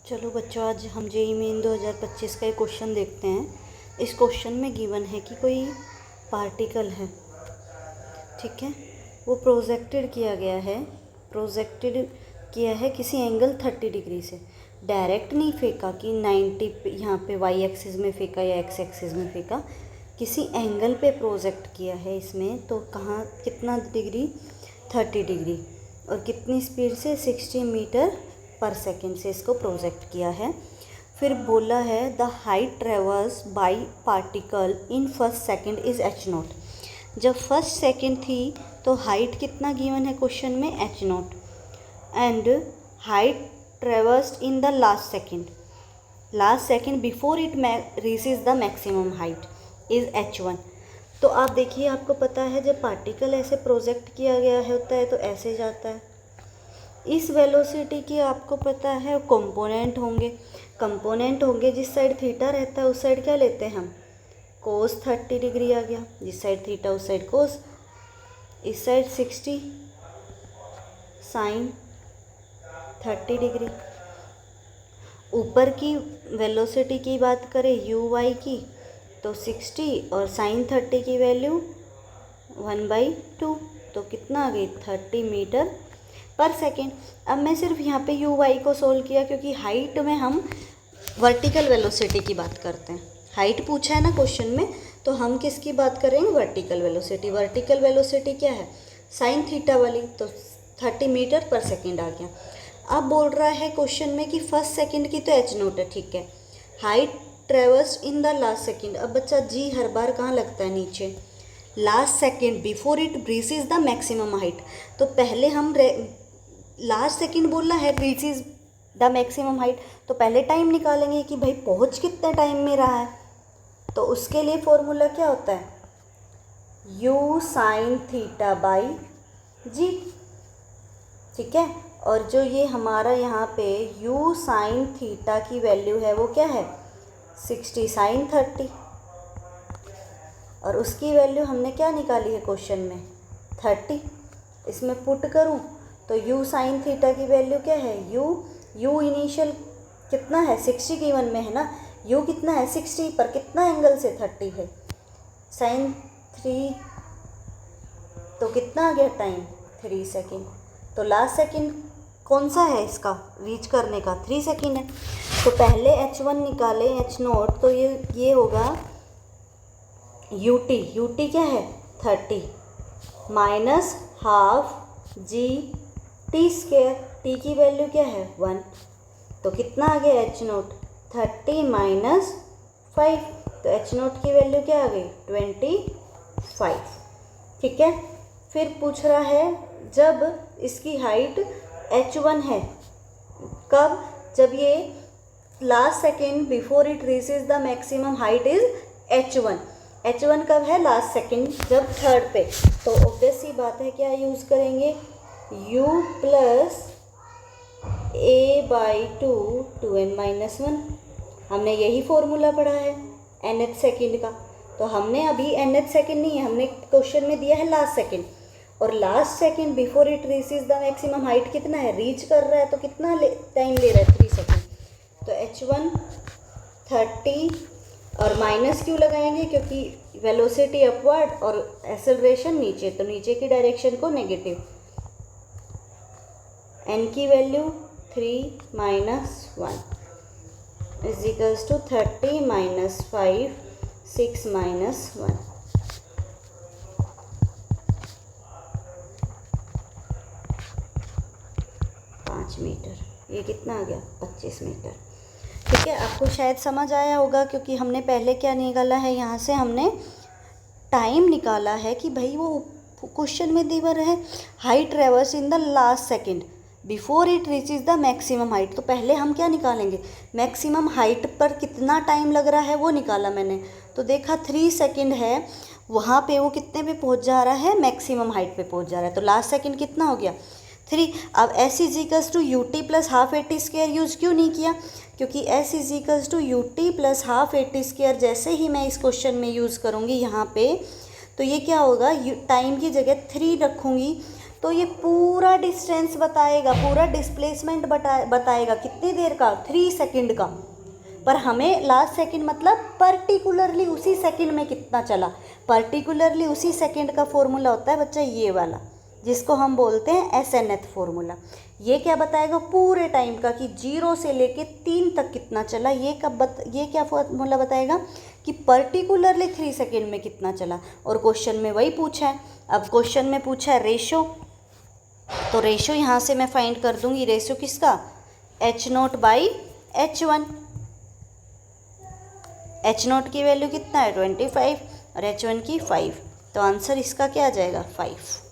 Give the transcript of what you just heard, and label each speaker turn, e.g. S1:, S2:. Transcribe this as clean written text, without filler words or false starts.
S1: चलो बच्चों, आज हम जेईई मेन 2025 का एक क्वेश्चन देखते हैं। इस क्वेश्चन में गिवन है कि कोई पार्टिकल है, ठीक है, वो प्रोजेक्टेड किया है किसी एंगल 30 डिग्री से। डायरेक्ट नहीं फेंका कि 90 पे यहाँ पे वाई एक्सिस में फेंका या एक्स एक्सिस में फेंका, किसी एंगल पे प्रोजेक्ट किया है इसमें। तो कहाँ कितना डिग्री? 30 डिग्री। और कितनी स्पीड से? 60 मीटर पर सेकेंड से इसको प्रोजेक्ट किया है। फिर बोला है the height traverse by particle in first second is h naught. जब फर्स्ट सेकेंड थी तो हाइट कितना गिवन है क्वेश्चन में? H naught. And height traversed in the last second before it reaches the maximum height is h1। तो आप देखिए, आपको पता है जब पार्टिकल ऐसे प्रोजेक्ट किया गया होता है तो ऐसे जाता है। इस वेलोसिटी की आपको पता है कंपोनेंट होंगे जिस साइड थीटा रहता है उस साइड क्या लेते हैं हम? कोस 30 डिग्री आ गया, जिस साइड थीटा उस साइड कोस, इस साइड 60 साइन 30 डिग्री। ऊपर की वेलोसिटी की बात करें यू वाई की तो 60 और साइन 30 की वैल्यू 1/2, तो कितना आ गई? 30 मीटर पर सेकेंड। अब मैं सिर्फ यहाँ पे यू वाई को सोल्व किया क्योंकि हाइट में हम वर्टिकल वेलोसिटी की बात करते हैं। हाइट पूछा है ना क्वेश्चन में, तो हम किसकी बात करेंगे? Vertical velocity. वर्टिकल वेलोसिटी क्या है? साइन थीटा वाली, तो 30 मीटर पर सेकेंड आ गया। अब बोल रहा है क्वेश्चन में कि फर्स्ट सेकेंड की तो एच नोट है, ठीक है। Height ट्रेवर्स in the last second. अब बच्चा जी हर बार कहाँ लगता है? नीचे। Last second before it reaches the maximum height, तो पहले हम लास्ट सेकेंड बोलना है रीचेज द मैक्सिमम हाइट, तो पहले टाइम निकालेंगे कि भाई पहुँच कितने टाइम में रहा है। तो उसके लिए फॉर्मूला क्या होता है? u साइन थीटा बाई जी, ठीक है। और जो ये हमारा यहाँ पे u साइन थीटा की वैल्यू है वो क्या है? 60 साइन 30, और उसकी वैल्यू हमने क्या निकाली है क्वेश्चन में? 30। इसमें पुट करूँ तो u साइन थीटा की वैल्यू क्या है? u इनिशियल कितना है? 60 गिवन में है ना। u कितना है? 60, पर कितना एंगल से? 30 है। साइन 3, तो कितना आ गया टाइम? 3 सेकेंड। तो लास्ट सेकेंड कौन सा है इसका रीच करने का? 3 सेकेंड है। तो पहले h1 निकाले, h नोट, तो ये होगा ut क्या है? 30 minus half G T square, T की वैल्यू क्या है? 1, तो कितना आ गया h नोट? 30 माइनस 5, तो h नोट की वैल्यू क्या आ गई? 25, ठीक है। फिर पूछ रहा है जब इसकी हाइट h1 है, कब? जब ये last second before it reaches the maximum height is h1। h1 कब है? लास्ट सेकेंड, जब थर्ड पे। तो ऑब्वियस सी बात है क्या यूज़ करेंगे? u plus a/2 2n-1। हमने यही फॉर्मूला पढ़ा है nth सेकेंड का। तो हमने अभी nth सेकेंड नहीं है, हमने क्वेश्चन में दिया है लास्ट सेकेंड, और last second before it reaches the maximum height कितना है? रीच कर रहा है, तो कितना टाइम ले रहा है? 3 सेकेंड। तो h1 30 और माइनस क्यों लगाएंगे? क्योंकि वेलोसिटी अपवर्ड और एक्सेलरेशन नीचे, तो नीचे की डायरेक्शन को नेगेटिव। n की value 3 minus 1 is equals to 30 minus 5 6 minus 1। 5 metre. ये कितना आ गया? 25 मीटर। ठीक है, आपको शायद समझ आया होगा क्योंकि हमने पहले क्या निकाला है, यहाँ से हमने टाइम निकाला है कि भाई वो क्वेश्चन में दीवर है height ट्रेवर्स in the last second before it reaches the maximum height. तो पहले हम क्या निकालेंगे? मैक्सिमम हाइट पर कितना टाइम लग रहा है वो निकाला मैंने। तो देखा 3 सेकेंड है, वहाँ पे वो कितने पे पहुँच जा रहा है? मैक्सिमम हाइट पे पहुँच जा रहा है। तो लास्ट सेकेंड कितना हो गया? 3। अब s is equals to u t plus half a t square use क्यों नहीं किया? क्योंकि s is equals to u t plus half a t square जैसे ही मैं इस क्वेश्चन में यूज़ करूँगी यहाँ पे, तो ये क्या होगा? टाइम की जगह 3 रखूँगी तो ये पूरा डिस्टेंस बताएगा, पूरा डिस्प्लेसमेंट बताएगा कितनी देर का, 3 सेकंड का। पर हमें लास्ट सेकंड मतलब पर्टिकुलरली उसी सेकंड में कितना चला। पर्टिकुलरली उसी सेकंड का फॉर्मूला होता है बच्चा ये वाला, जिसको हम बोलते हैं SNF फॉर्मूला। ये क्या बताएगा, पूरे टाइम का कि 0 से लेके 3 तक कितना चला। ये क्या फॉर्मूला बताएगा कि पर्टिकुलरली 3 सेकंड में कितना चला। और क्वेश्चन में वही पूछा है। अब क्वेश्चन में पूछा है रेशो, तो रेशो यहाँ से मैं फाइंड कर दूंगी। रेशो किसका, H0/H1। H0 की वैल्यू कितना है 25 और H1 की 5, तो आंसर इसका क्या आ जाएगा 5।